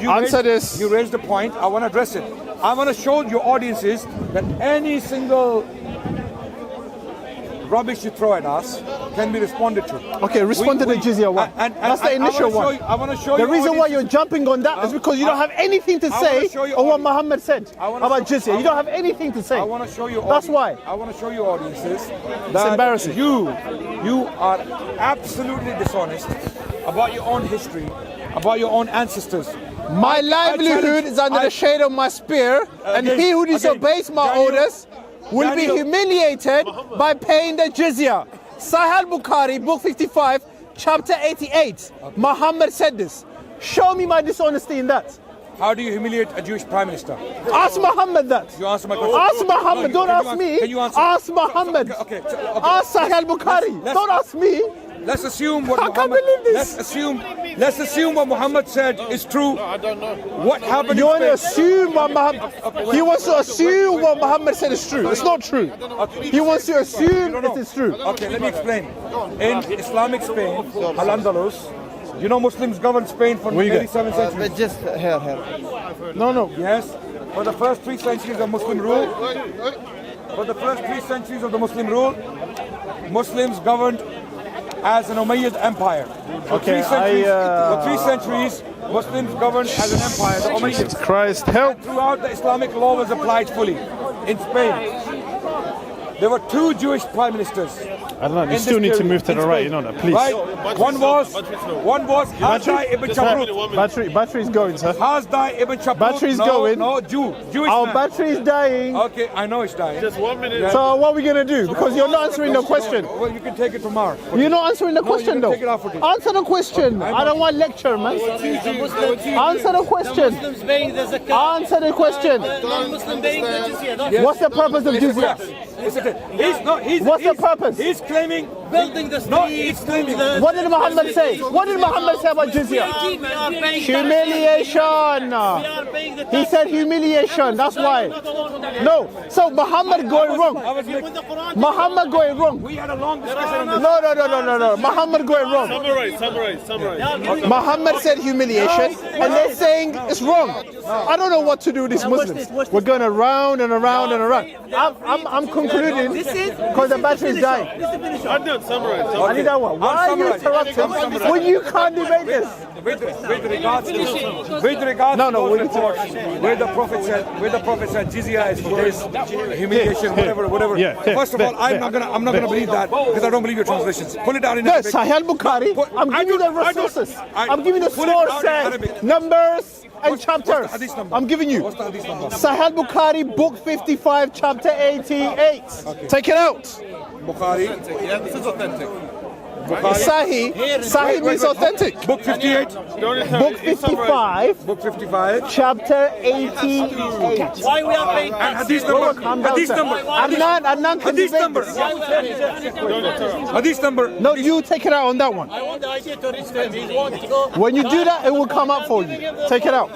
Answer this. You raised a point. I want to address it. I want to show your audiences that any single rubbish you throw at us can be responded to. Okay, respond to the jizya one. That's the initial one. I want to show The you. reason why you're jumping on that is because you don't have anything to I say wanna show you on what audience. Muhammad said I wanna about show- jizya. You don't have anything to say. I want to show you. That's why. I want to show you audiences that embarrassing. You are absolutely dishonest about your own history, about your own ancestors. My livelihood challenge- is under the shade of my spear, and Again, he who disobeys my Daniel- orders will be Daniel- humiliated by paying the jizya. Sahih Bukhari, book 55, chapter 88. Muhammad said this. Show me my dishonesty in that. How do you humiliate a Jewish prime minister? Ask Muhammad that. You answer my question. Ask Muhammad. Don't ask me. Can you answer? Ask Muhammad. Okay. Ask Sahih al-Bukhari. Don't ask me. Let's assume what I can't Muhammad. believe this. Let's assume what Muhammad said is true. I don't know. What happened? You want to in Spain? assume what Muhammad. He wants to assume what Muhammad said is true. It's not true. He wants to assume it is true. Okay, let me explain. In Islamic Spain, Al-Andalus, you know Muslims governed Spain for nearly 7 centuries. Just here. No. Yes, for the first 3 centuries of Muslim rule, Muslims governed as an Umayyad empire. For 3 centuries, Muslims governed as an empire, the Umayyads. Christ, help. Throughout the Islamic law was applied fully. In Spain, there were 2 Jewish prime ministers. I don't know. You in still this need to period, move to in the right. Spain. You know that, please. Right? One was Hasdai ibn Chabrut. Battery's going, sir. Hasdai ibn Chabrut. Battery's going. No, Jewish Our man. battery's dying. Okay, I know it's dying. Just 1 minute. So what are we gonna do? Because you're not answering the question. Well, you can take it tomorrow. You're not answering the question you can though. take it off for this. Answer the question. I don't want lecture, man. Answer the question. Muslims paying the zakat. Answer the question. Non-Muslim paying the jizya. What's the purpose of jizya? What's the purpose? He's claiming. Building the streets. No, he's claiming. What did Muhammad say? What did Muhammad say about jizya? Humiliation. He said humiliation. That's why. No. So Muhammad going wrong. Muhammad going wrong. We had a long discussion on this. No. Muhammad going wrong. Summarize. Muhammad said humiliation, and they're saying it's wrong. I don't know what to do with these Muslims. We're going around and around and around. I'm concluding because the battery is dying. I'm done. Summarize. I need that one. Why are you interrupting when you can't debate this? With regards to those reports, where the Prophet said jizya is for this, humiliation, whatever. First of all, I'm not gonna believe that because I don't believe your translations. Pull it out in Arabic. Sahih al-Bukhari. I'm giving you the resources. I'm giving you the sources, numbers, and chapters. I'm giving you. What's the hadith number? Sahih al-Bukhari, book 55, chapter 88. Take it out. Bukhari. Yeah, this is authentic. Sahih means authentic. Book 58. Book 55, Book 55. chapter 88. Why we are paying And tax? hadith number. Calm down, Hadith sir. number. Adnan can Hadith debate number. this. Hadith number. No, you take it out on that one. I want the idea to reach them. He wants to go. When you do that, it will come up for you. Take it out.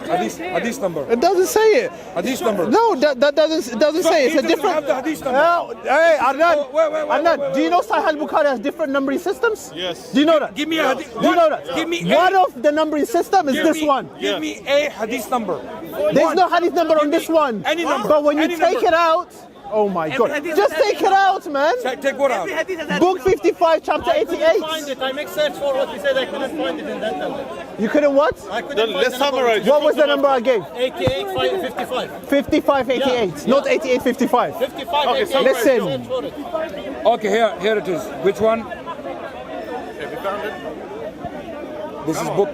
Hadith number. It doesn't say it. Hadith number. No, that doesn't say it. It's a He doesn't different. have the hadith number. No, hey, Adnan. Wait, Adnan, do you know Sahih al-Bukhari has different numbering systems? Yes. Do you know that? Give me a hadith. Do you know that? Give me One of the numbering system is this one. Give me a hadith number. There's no hadith number on this one. Any number. But when you Any take number. it out, oh my God. Just take it out, man. Take what out? Book 55, chapter I couldn't 88. find it. I make search for what he said. I couldn't find it in that number. You couldn't what? I couldn't Then find let's the number. summarize. What was the number I gave? 88, 55. 55, 88. Not 88, 55. 55, Okay, 88. Listen. Search for it. Okay, here it is. Which one? This is book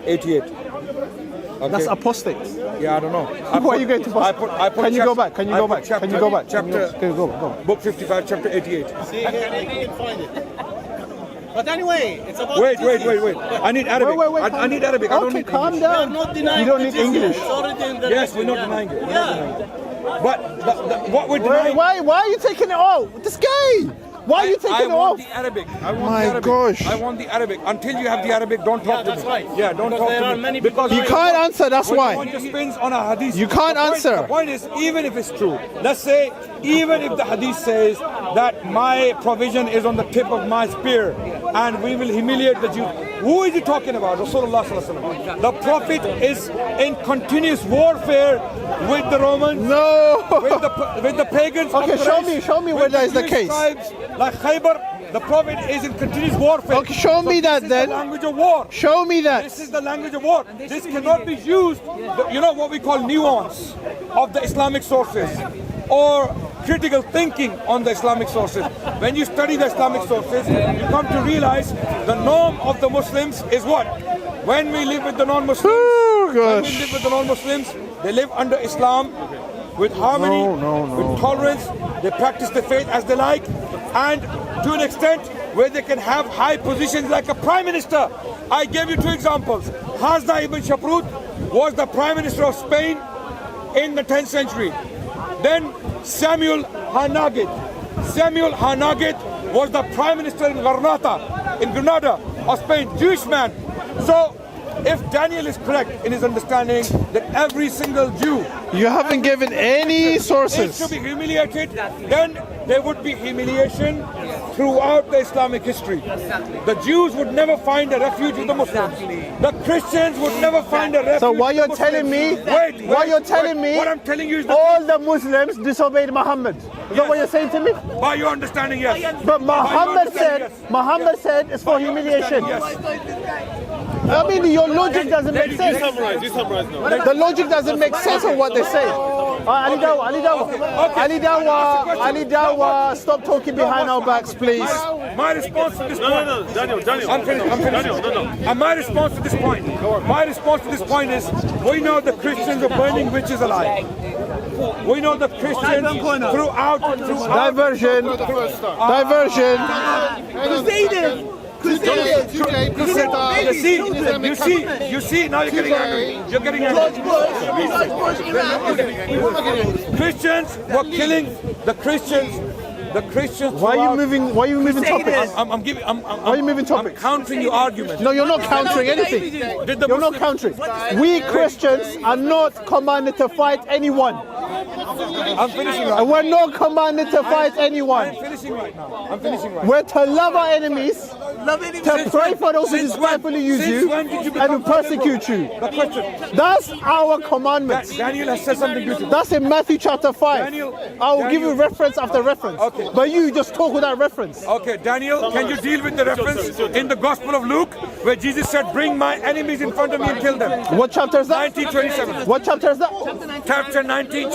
88. Okay. That's apostate. Yeah, I don't know. Why are you going to apostate? Can you go back? Can you go back? Can you go back? Chapter. Can you go? Book 55, chapter 88. See here, I can't find it. But anyway, it's about. Wait. I need Arabic. Wait. I need Arabic. I don't Okay, need calm English. We are down. not denying. You don't need the jizya. English. It's already in the Yes, we're record, not yeah. denying it. Yeah. But what we're denying. Why are you taking it off? This guy. Why are you taking I it want off? the Arabic. I want My the Arabic. gosh. I want the Arabic. Until you have the Arabic, don't talk to that's me. right. Yeah, don't Because talk there to are me. many Because people- You can't answer, that's when why. one just spins on a hadith. You can't answer. The point is, even if it's true, let's say, even if the hadith says that my provision is on the tip of my spear and we will humiliate the Jews. Who is he talking about? Rasulullah sallallahu alaihi wasallam. The Prophet is in continuous warfare with the Romans. No. With the pagans. of Okay, Quraysh, show me with where that the is the Jewish case. tribes like Khaybar. The Prophet is in continuous warfare. Okay, show me that this then. Is the language of war. Show me that. This is the language of war. This cannot be used. You know what we call nuance of the Islamic sources or critical thinking on the Islamic sources. When you study the Islamic sources, you come to realize the norm of the Muslims is what? When we live with the non-Muslims, Oh, when we gosh. live with the non-Muslims, they live under Islam. with harmony, No. with tolerance. They practice the faith as they like, and to an extent where they can have high positions like a prime minister. I gave you two examples. Hazda ibn Shaprut was the prime minister of Spain in the 10th century. Then Samuel Hanagid was the prime minister in Granada of Spain, Jewish man. So if Daniel is correct in his understanding that every single Jew You haven't given any is sources. to be humiliated, then there would be humiliation throughout the Islamic history. The Jews would never find a refuge with the Muslims. The Christians would never find a refuge. So what with you're the telling me, Muslims. what you're telling me, what I'm telling you is that all the Muslims disobeyed Muhammad. Is that what you're saying to me? by your understanding, yes. But Muhammad said it's for humiliation. I mean, your logic doesn't make You sense. summarize now. The logic doesn't make sense of what they say. Ali Dawa, stop talking behind our backs, please. My response to this point. No, Daniel. I'm finished. Daniel, no. And my response to this point is, we know the Christians are burning witches alive. We know the Christians throughout. Diversion. You see, now you're getting angry. Christians were killing the Christians. Why are you moving topics? I'm Why are you moving topics? countering your argument. No, you're not countering anything. You're not countering. We Christians are not commanded to fight anyone. I'm finishing right. And we're not commanded to fight anyone. I'm finishing right now. We're to love our enemies, to pray for those who despitefully use you and who persecute you. The question. That's our commandment. Daniel has said something beautiful. That's in Matthew chapter 5. Daniel, I will give you reference after reference. Okay. But you just talk without reference. Okay, Daniel, can you deal with the reference in the Gospel of Luke where Jesus said, bring my enemies in front of me and kill them? What chapter is that? 1927. What chapter is that? Chapter 19,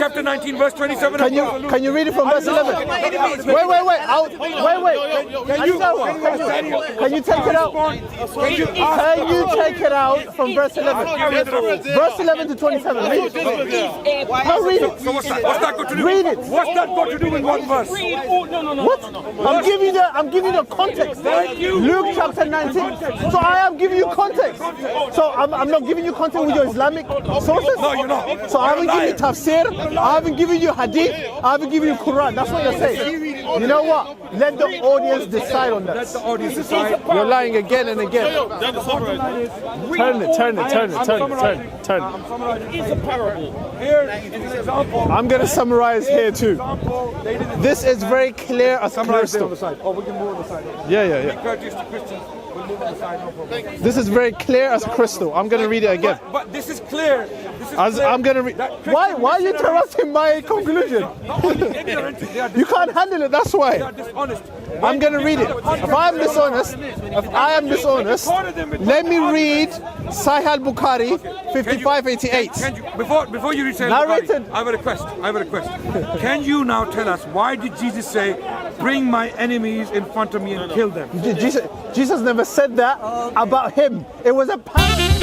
verse 27. Can you read it from verse 11? Wait. Can you take it out? Can you take it out from verse 11? Verse 11 to 27. Read it. No, read it. So what's that got to do? Read it. What's that got to do with one verse? What? I'm giving you the context. Luke chapter 19. So I am giving you context. So I'm not giving you context with your Islamic sources? No, you're not. So I haven't given you tafsir, I haven't given you hadith, I haven't given you Quran. That's what you're saying. You know what? Let the audience decide on that. Let the audience decide. You're lying again and again. Daniel, summarize. Turn it. It's a parable. Here is an example. I'm going to summarize here too. This is very clear as Summarize there on crystal. the side. Oh, we can move on the side. Yeah. Courteous to Christians. We'll move on the side, no problem. This is very clear as crystal. I'm going to read it again. But this is clear. I'm going to read. Why are you interrupting my conclusion? You can't handle it, that's They why. are dishonest. I'm going to read it. If I am dishonest, let me read Sahih al-Bukhari 5588. Before you read Sahih Narrated. Bukhari, I have a request. Can you now tell us why did Jesus say, bring my enemies in front of me and kill them? Jesus never said that about him. It was a parable.